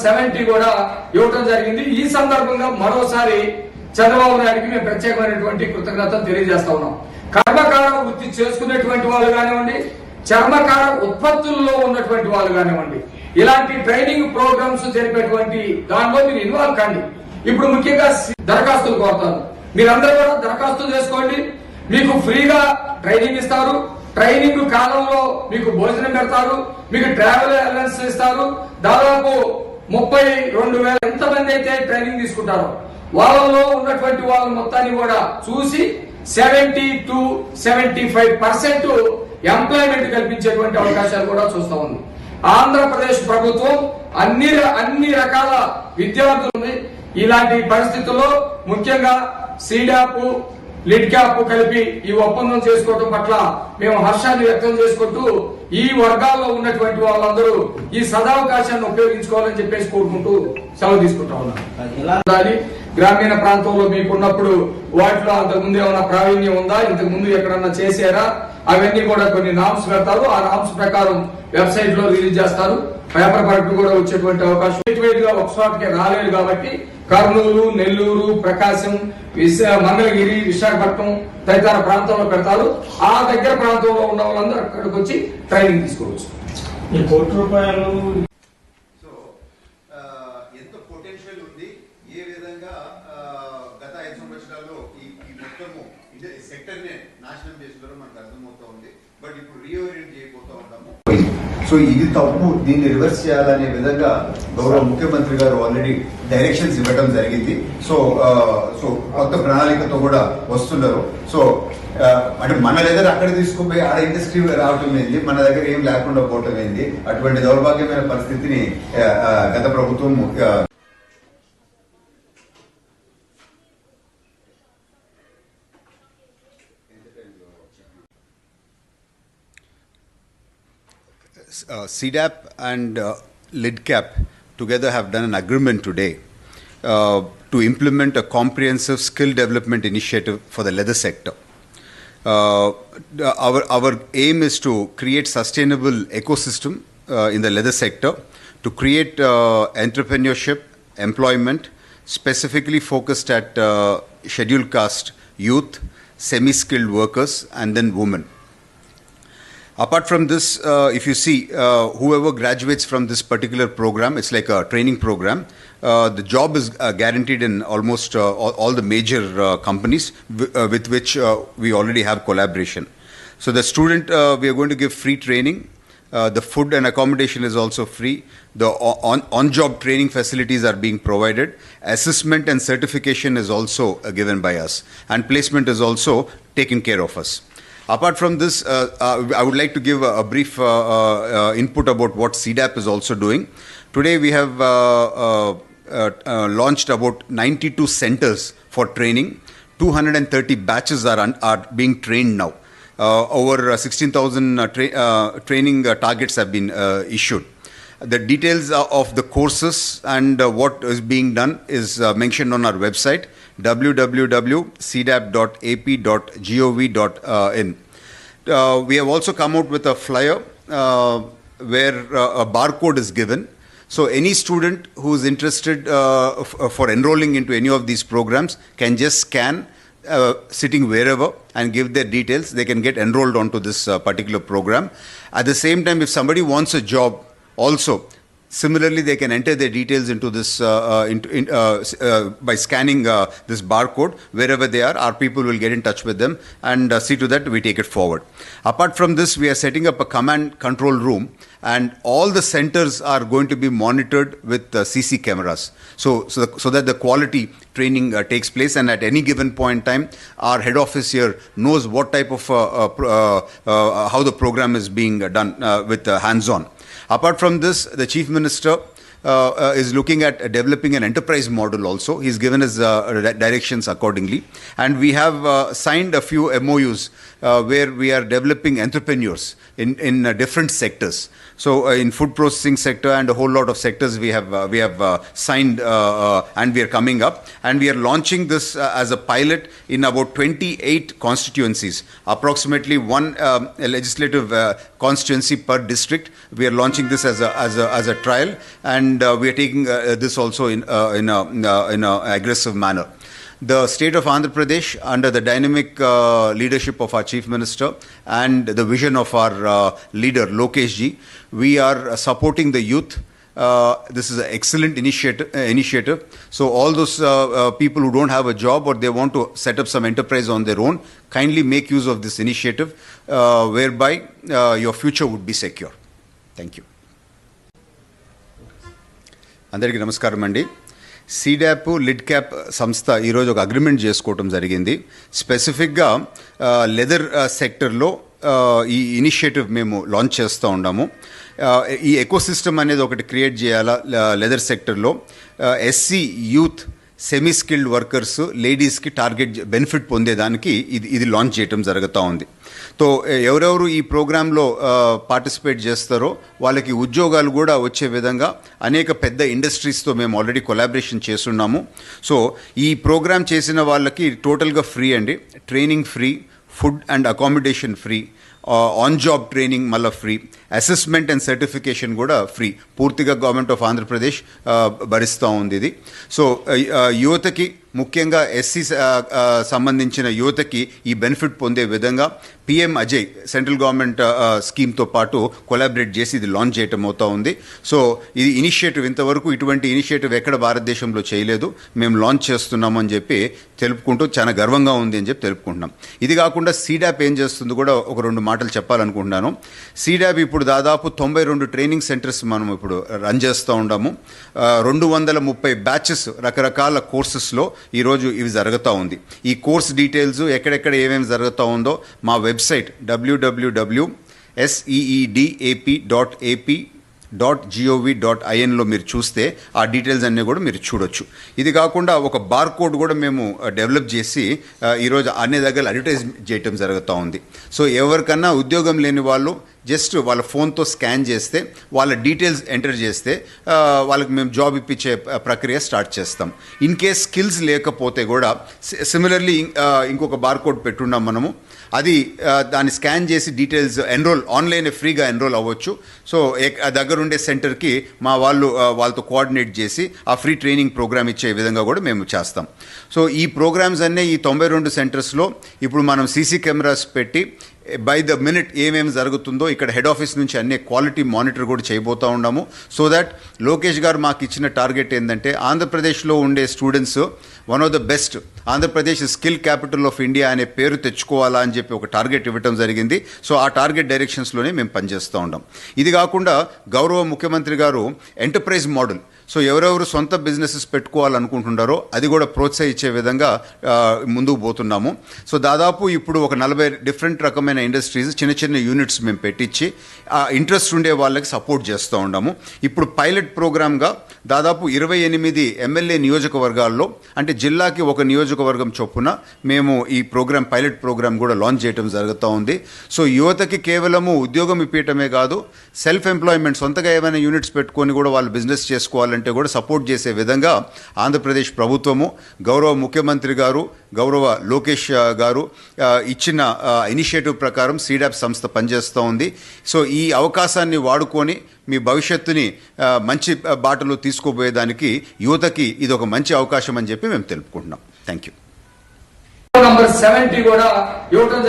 70 కూడా ఇవ్వడం జరిగింది. ఈ సందర్భంగా మరోసారి చంద్రబాబు నాయుడికి మేము ప్రత్యేకమైనటువంటి కృతజ్ఞతలు తెలియజేస్తా ఉన్నాం. కర్మకార వృత్తి చేసుకునేటువంటి వాళ్ళు కానివ్వండి, చర్మకార ఉత్పత్తుల్లో ఉన్నటువంటి వాళ్ళు కానివ్వండి, ఇలాంటి ట్రైనింగ్ ప్రోగ్రామ్స్ జరిపేటువంటి దాంట్లో మీరు ఇన్వాల్వ్ కండి. ఇప్పుడు ముఖ్యంగా దరఖాస్తులు కోరుతారు. మీరందరూ కూడా దరఖాస్తులు చేసుకోండి. మీకు ఫ్రీగా ట్రైనింగ్ ఇస్తారు. ట్రైనింగ్ కాలంలో మీకు భోజనం పెడతారు, మీకు ట్రావెల్ అలవెన్స్ ఇస్తారు. దాదాపు 32,000 ఎంతమంది అయితే ట్రైనింగ్ తీసుకుంటారో వాళ్ళలో ఉన్నటువంటి వాళ్ళ మొత్తాన్ని కూడా చూసి 70 to 75% ఎంప్లాయ్మెంట్ కల్పించేటువంటి అవకాశాలు కూడా చూస్తా ఉంది. ఆంధ్రప్రదేశ్ ప్రభుత్వం అన్ని రకాల విద్యార్థులని ఇలాంటి పరిస్థితుల్లో ముఖ్యంగా సీడాప్, లిడ్ క్యాప్ కలిపి ఈ ఒప్పందం చేసుకోవడం పట్ల మేము హర్షాన్ని వ్యక్తం చేసుకుంటూ ఈ వర్గాల్లో ఉన్నటువంటి వాళ్ళందరూ ఈ సదావకాశాన్ని ఉపయోగించుకోవాలని చెప్పేసి కోరుకుంటూ సెలవు తీసుకుంటా ఉన్నాను. గ్రామీణ ప్రాంతంలో మీకున్నప్పుడు వాటిలో అంతకుముందు ఏమైనా ప్రావీణ్యం ఉందా, ఇంతకు ముందు ఎక్కడన్నా చేశారా, అవన్నీ కూడా కొన్ని నామ్స్ పెడతారు. ఆ నామ్స్ ప్రకారం వెబ్సైట్ లో రిలీజ్ చేస్తారు. పేపర్ పట్టు కూడా వచ్చేటువంటి అవకాశం గా ఒక చోటకి రాలేదు కాబట్టి కర్నూలు, నెల్లూరు, ప్రకాశం, మంగళగిరి, విశాఖపట్నం తదితర ప్రాంతంలో పెడతారు. ఆ దగ్గర ప్రాంతంలో ఉన్న వాళ్ళందరూ అక్కడికి వచ్చి ట్రైనింగ్ తీసుకోవచ్చు. ఈ ₹1,00,00,000 ఎంత పొటెన్షియల్ ఉంది, ఏ విధంగా గత 5 సంవత్సరాల్లో ఈ మొత్తము సెక్టర్ నే నాశనం చేస్తున్నారో మనకు అర్థమవుతా ఉంది. బట్ ఇప్పుడు రీఓరియంట్ చేయబోతా ఉంటాము. సో ఇది తప్పు, దీన్ని రివర్స్ చేయాలనే విధంగా గౌరవ ముఖ్యమంత్రి గారు ఆల్రెడీ డైరెక్షన్స్ ఇవ్వడం జరిగింది. సో కొత్త ప్రణాళికతో కూడా వస్తున్నారు. సో అంటే మన దగ్గర అక్కడ తీసుకుపోయి ఆడ ఇండస్ట్రీ రావటం ఏంది, మన దగ్గర ఏం లేకుండా పోవటం ఏంది, అటువంటి దౌర్భాగ్యమైన పరిస్థితిని గత ప్రభుత్వం CDAP and LIDCAP together have done an agreement today to implement a comprehensive skill development initiative for the leather sector. Our aim is to create sustainable ecosystem in the leather sector, to create entrepreneurship, employment, specifically focused at scheduled caste youth, semi-skilled workers, and then women. Apart from this, if you see, whoever graduates from this particular program, it's like a training program. The job is guaranteed in almost all the major companies with which we already have collaboration. So the student, we are going to give free training. The food and accommodation is also free. The on-job training facilities are being provided. Assessment and certification is also given by us. And placement is also taken care of us. Apart from this, I would like to give a brief input about what CDAP is also doing. Today we have launched about 92 centers for training. 230 batches are being trained now. Over 16,000 training targets have been issued. The details of the courses and what is being done is mentioned on our website www.cdap.ap.gov.in. We have also come out with a flyer where a barcode is given. So any student who is interested for enrolling into any of these programs can just scan sitting wherever and give their details. They can get enrolled onto this particular program. At the same time, if somebody wants a job also, similarly, they can enter their details into this by scanning this barcode. Wherever they are, our people will get in touch with them and see to that we take it forward. Apart from this, we are setting up a command control room, and all the centers are going to be monitored with CC cameras, so that the quality training takes place. And at any given point in time, our head office here knows what type of how the program is being done with hands-on. Apart from this, the Chief Minister is looking at developing an enterprise model also. He's given us directions accordingly. And we have signed a few MOUs where we are developing entrepreneurs in different sectors. So in food processing sector and a whole lot of sectors we have signed and we are coming up. And we are launching this as a pilot in about 28 constituencies, approximately one legislative constituency per district. We are launching this as a trial, and and we are taking this also in a aggressive manner. The state of Andhra Pradesh, under the dynamic leadership of our Chief Minister and the vision of our leader Lokesh ji, we are supporting the youth. This is an excellent initiative. So all those people who don't have a job or they want to set up some enterprise on their own, kindly make use of this initiative, whereby your future would be secure. Thank you. అందరికీ నమస్కారం అండి. SEEDAP lid cap సంస్థ ఈరోజు ఒక agreement చేసుకోవటం జరిగింది. స్పెసిఫిక్గా leather సెక్టర్లో ఈ ఇనిషియేటివ్ మేము లాంచ్ చేస్తూ ఉన్నాము. ఈ ఎకోసిస్టమ్ అనేది ఒకటి క్రియేట్ చేయాలా లెదర్ సెక్టర్లో. SC youth semi skilled workers లేడీస్కి టార్గెట్ బెనిఫిట్ పొందేదానికి ఇది లాంచ్ చేయటం జరుగుతూ ఉంది. సో ఎవరెవరు ఈ ప్రోగ్రాంలో పార్టిసిపేట్ చేస్తారో వాళ్ళకి ఉద్యోగాలు కూడా వచ్చే విధంగా అనేక పెద్ద ఇండస్ట్రీస్తో మేము ఆల్రెడీ కొలాబరేషన్ చేస్తున్నాము. సో ఈ ప్రోగ్రామ్ చేసిన వాళ్ళకి టోటల్గా ఫ్రీ అండి. Training free, food and accommodation free, on job training మళ్ళీ ఫ్రీ, అసెస్మెంట్ అండ్ సర్టిఫికేషన్ కూడా ఫ్రీ. పూర్తిగా గవర్నమెంట్ ఆఫ్ ఆంధ్రప్రదేశ్ భరిస్తూ ఉంది ఇది. సో యువతకి, ముఖ్యంగా ఎస్సీ సంబంధించిన యువతకి ఈ బెనిఫిట్ పొందే విధంగా పిఎం అజయ్ సెంట్రల్ గవర్నమెంట్ స్కీమ్తో పాటు కొలాబరేట్ చేసి ఇది లాంచ్ చేయటం అవుతూ ఉంది. సో ఇది ఇనిషియేటివ్, ఇంతవరకు ఇటువంటి ఇనిషియేటివ్ ఎక్కడ భారతదేశంలో చేయలేదు. మేము లాంచ్ చేస్తున్నాము అని చెప్పి తెలుపుకుంటూ చాలా గర్వంగా ఉంది అని చెప్పి తెలుపుకుంటున్నాం. ఇది కాకుండా సీడాప్ ఏం చేస్తుందో కూడా ఒక 2 మాటలు చెప్పాలనుకుంటున్నాను. సీడాప్ ఇప్పుడు దాదాపు 92 ట్రైనింగ్ సెంటర్స్ మనం ఇప్పుడు రన్ చేస్తూ ఉన్నాము. 230 బ్యాచెస్ రకరకాల కోర్సెస్లో ఈరోజు ఇవి జరుగుతూ ఉంది. ఈ కోర్స్ డీటెయిల్స్ ఎక్కడెక్కడ ఏమేమి జరుగుతూ ఉందో మా వెబ్సైట్ www.seedap.ap.gov.in మీరు చూస్తే ఆ డీటెయిల్స్ అన్నీ కూడా మీరు చూడొచ్చు. ఇది కాకుండా ఒక బార్ కోడ్ కూడా మేము డెవలప్ చేసి ఈరోజు అన్ని దగ్గర అడ్వర్టైజ్ చేయటం జరుగుతూ ఉంది. సో ఎవరికన్నా ఉద్యోగం లేని వాళ్ళు జస్ట్ వాళ్ళ ఫోన్తో స్కాన్ చేస్తే, వాళ్ళ డీటెయిల్స్ ఎంటర్ చేస్తే వాళ్ళకి మేము జాబ్ ఇప్పించే ప్రక్రియ స్టార్ట్ చేస్తాం. ఇన్ కేస్ స్కిల్స్ లేకపోతే కూడా సిమిలర్లీ ఇంకొక బార్ కోడ్ పెట్టున్నాం మనము. అది దాన్ని స్కాన్ చేసి డీటెయిల్స్ ఆన్లైన్ ఫ్రీగా ఎన్రోల్ అవ్వచ్చు. సో దగ్గర ఉండే సెంటర్కి మా వాళ్ళతో కోఆర్డినేట్ చేసి ఆ ఫ్రీ ట్రైనింగ్ ప్రోగ్రామ్ ఇచ్చే విధంగా కూడా మేము చేస్తాం. సో ఈ ప్రోగ్రామ్స్ అన్నీ ఈ 92 సెంటర్స్లో ఇప్పుడు మనం సీసీ కెమెరాస్ పెట్టి బై ద మినిట్ ఏమేమి జరుగుతుందో ఇక్కడ హెడ్ ఆఫీస్ నుంచి అన్ని క్వాలిటీ మానిటర్ కూడా చేయబోతూ ఉన్నాము. సో దట్ లోకేష్ గారు మాకు ఇచ్చిన టార్గెట్ ఏంటంటే ఆంధ్రప్రదేశ్లో ఉండే students one of the best, Andhra Pradesh skill capital of India అనే పేరు తెచ్చుకోవాలా అని చెప్పి ఒక టార్గెట్ ఇవ్వడం జరిగింది. సో ఆ టార్గెట్ డైరెక్షన్స్లోనే మేము పనిచేస్తూ ఉంటాం. ఇది కాకుండా గౌరవ ముఖ్యమంత్రి గారు ఎంటర్ప్రైజ్ మోడల్, సో ఎవరెవరు సొంత బిజినెసెస్ పెట్టుకోవాలనుకుంటున్నారో అది కూడా ప్రోత్సహించే విధంగా ముందుకు పోతున్నాము. సో దాదాపు ఇప్పుడు ఒక 40 డిఫరెంట్ రకమైన ఇండస్ట్రీస్ చిన్న చిన్న యూనిట్స్ మేము పెట్టించి ఇంట్రెస్ట్ ఉండే వాళ్ళకి సపోర్ట్ చేస్తూ ఉన్నాము. ఇప్పుడు పైలట్ ప్రోగ్రామ్గా దాదాపు 28 ఎమ్మెల్యే నియోజకవర్గాల్లో, అంటే జిల్లాకి ఒక నియోజకవర్గం చొప్పున మేము ఈ పైలట్ ప్రోగ్రామ్ కూడా లాంచ్ చేయడం జరుగుతూ ఉంది. సో యువతకి కేవలము ఉద్యోగం ఇప్పించడమే కాదు, సెల్ఫ్ ఎంప్లాయ్మెంట్, సొంతగా ఏమైనా యూనిట్స్ పెట్టుకొని కూడా వాళ్ళు బిజినెస్ చేసుకోవాలంటే కూడా సపోర్ట్ చేసే విధంగా ఆంధ్రప్రదేశ్ ప్రభుత్వము, గౌరవ ముఖ్యమంత్రి గారు, గౌరవ లోకేష్ గారు ఇచ్చిన ఇనిషియేటివ్ ప్రకారం సీడాప్ సంస్థ పనిచేస్తూ ఉంది. సో ఈ అవకాశాన్ని వాడుకొని మీ భవిష్యత్తుని మంచి బాటలో తీసుకోబోయేదానికి యువతకి ఇది ఒక మంచి అవకాశం అని చెప్పి మేము తెలుపుకుంటున్నాం. Thank you. నంబర్ 70 కూడా ఇవ్వటం